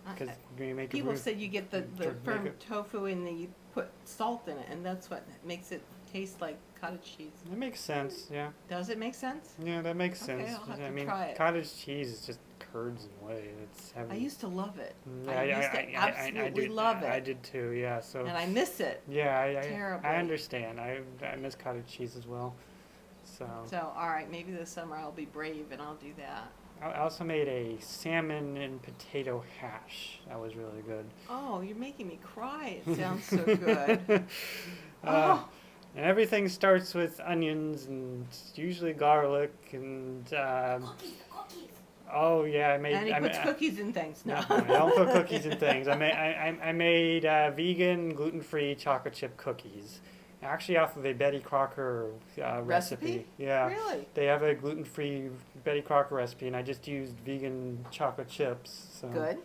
I- because we make People it. said you get the to firm make it- tofu and then you put salt in it, and that's what makes it taste like cottage cheese. That makes sense. Yeah. Does it make sense? Yeah, that makes Okay, sense. I'll have I to mean, try it. cottage cheese is just curds and whey. It's heavy. I used to love it. Yeah, I used to absolutely love I it, did too. Yeah. So. and I miss it. Yeah, terribly. I understand. I miss cottage cheese as well. So So, all right, maybe this summer I'll be brave and I'll do that. I also made a salmon and potato hash. That was really good. Oh, you're making me cry. It sounds so good. Oh. And everything starts with onions and usually garlic and Cookies. oh yeah, I made. And he I puts ma- cookies in things. No. No, I don't put cookies and things. I made vegan, gluten-free chocolate chip cookies. Actually, off of a Betty Crocker recipe. Yeah. Really? They have a gluten-free Betty Crocker recipe, and I just used vegan chocolate chips. So. Good.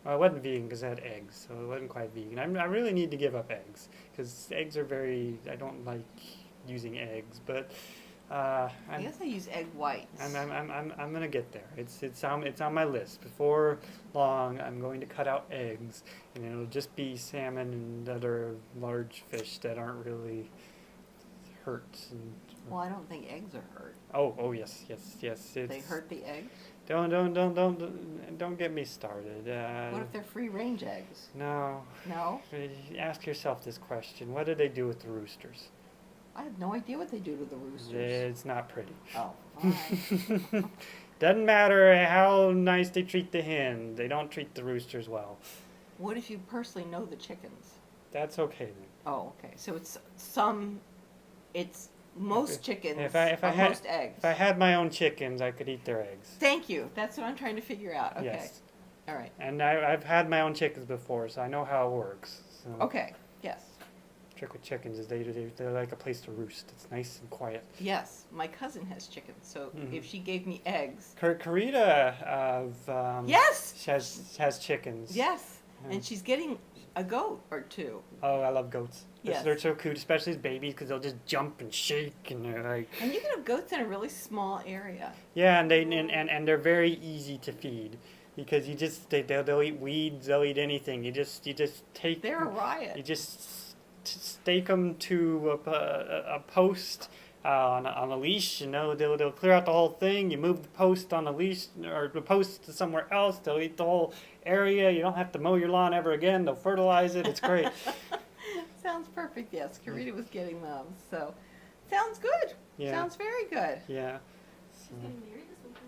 Well, it wasn't vegan because it had eggs, so it wasn't quite vegan. I really need to give up eggs because eggs are very. I don't like using eggs, but I I'm guess I use egg whites. I'm gonna get there. It's on my list. Before long, I'm going to cut out eggs, and it'll just be salmon and other large fish that aren't really hurt and Well, I don't think eggs are hurt. Oh, yes. It's, They hurt the eggs. don't get me started. What if they're free-range eggs? No. No? Ask yourself this question. What do they do with the roosters? I have no idea what they do to the roosters. It's not pretty. Oh, all right. Doesn't matter how nice they treat the hen. They don't treat the roosters well. What if you personally know the chickens? That's okay then. Oh, okay. So it's most chickens If I or had most eggs. if I had my own chickens, I could eat their eggs. Thank you. That's what I'm trying to figure out. Okay. Yes. All right. And I've had my own chickens before, so I know how it works. So Okay. Yes. trick with chickens is they're like a place to roost. It's nice and quiet. Yes. My cousin has chickens, so Mhm. if she gave me eggs. Karita Yes. has chickens. Yes. Yeah. And she's getting a goat or two. Oh, I love goats. Yes. They're so cute, especially as babies, because they'll just jump and shake, and they're like, And you can have goats in a really small area. yeah, and they're very easy to feed, because they'll eat weeds, they'll eat anything. You just take They're a riot. you just stake them to a post on a leash. You know, they'll clear out the whole thing. You move the post on the leash or the post to somewhere else. They'll eat the whole area. You don't have to mow your lawn ever again. They'll fertilize it. It's great. Sounds perfect. Yes, Karita was getting them. So, sounds good. Yeah. Sounds very good. Yeah. She's getting married this weekend.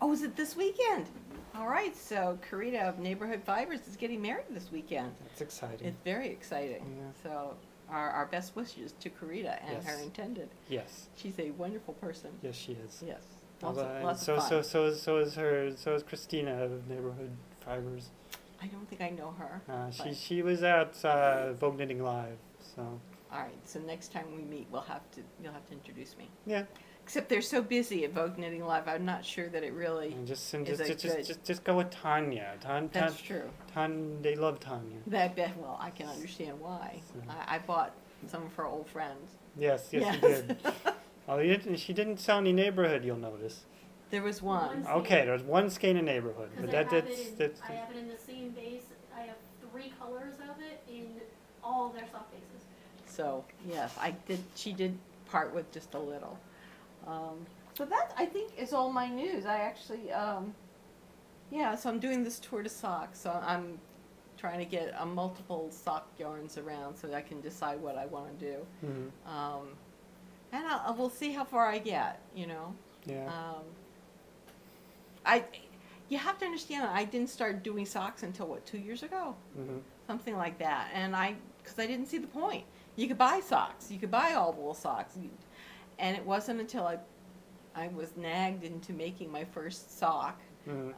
Oh, is it this weekend? All right. So, Karita of Neighborhood Fibers is getting married this weekend. That's exciting. It's very exciting. Yeah. So, our best wishes to Karita and Yes. her intended. Yes. She's a wonderful person. Yes, she is. Yes. Although, Lots of fun. so is Christina of Neighborhood Fibers. I don't think I know her. but- She was at Vogue Knitting Live. So All right. So next time we meet, you'll have to introduce me. yeah, Except they're so busy at Vogue Knitting Live. I'm not sure that it really. and just Is it good? just go with Tanya. That's true. They love Tanya. That bet. Well, I can understand why. So- I bought some of her old friends. Yes, you did. Oh, she didn't sell any neighborhood. You'll notice. There was one. One. Okay, there's one skein of neighborhood, but Because that's I have it in the same base. I have 3 colors of it in all their soft bases. So yes, I did. She did part with just a little. So that I think is all my news. I actually, yeah. So I'm doing this tour de socks. So I'm trying to get multiple sock yarns around so that I can decide what I want to do. Mhm. And we'll see how far I get. You know. Yeah. You have to understand that I didn't start doing socks until what, 2 years ago, Mhm. something like that. And because I didn't see the point. You could buy socks. You could buy all wool socks. And it wasn't until I was nagged into making my first sock Mhm.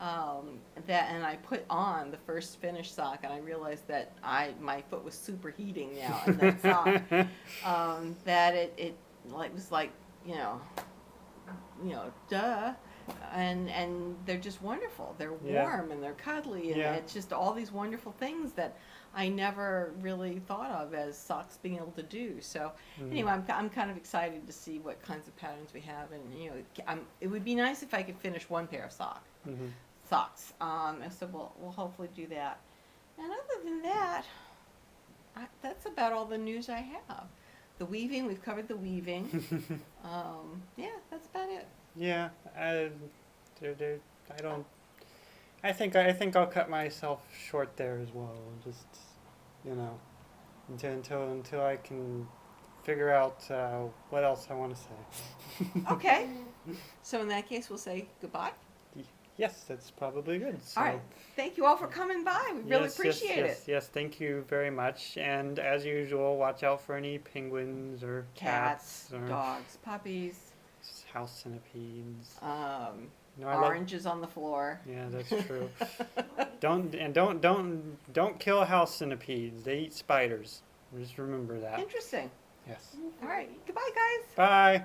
and I put on the first finished sock, and I realized that my foot was superheating now in that sock. That it was like duh. And they're just wonderful. They're Yeah. warm and they're cuddly, and Yeah. it's just all these wonderful things that I never really thought of as socks being able to do. So Mhm. anyway, I'm kind of excited to see what kinds of patterns we have, and it would be nice if I could finish one pair of Mhm. socks. So we'll hopefully do that. And other than that, that's about all the news I have. The weaving, we've covered the weaving. Yeah, that's about it. Yeah, I don't. I think I'll cut myself short there as well. Just, until I can figure out what else I want to say. Okay. So in that case, we'll say goodbye. Yes, that's probably good. So, All right. Thank you all for coming by. We really yes, appreciate yes, it. Yes, thank you very much. And as usual, watch out for any penguins or cats, or dogs, puppies, house centipedes. No, I love- oranges on the floor. Yeah, that's true. Don't kill house centipedes. They eat spiders. Just remember that. Interesting. Yes. All right. Goodbye, guys. Bye.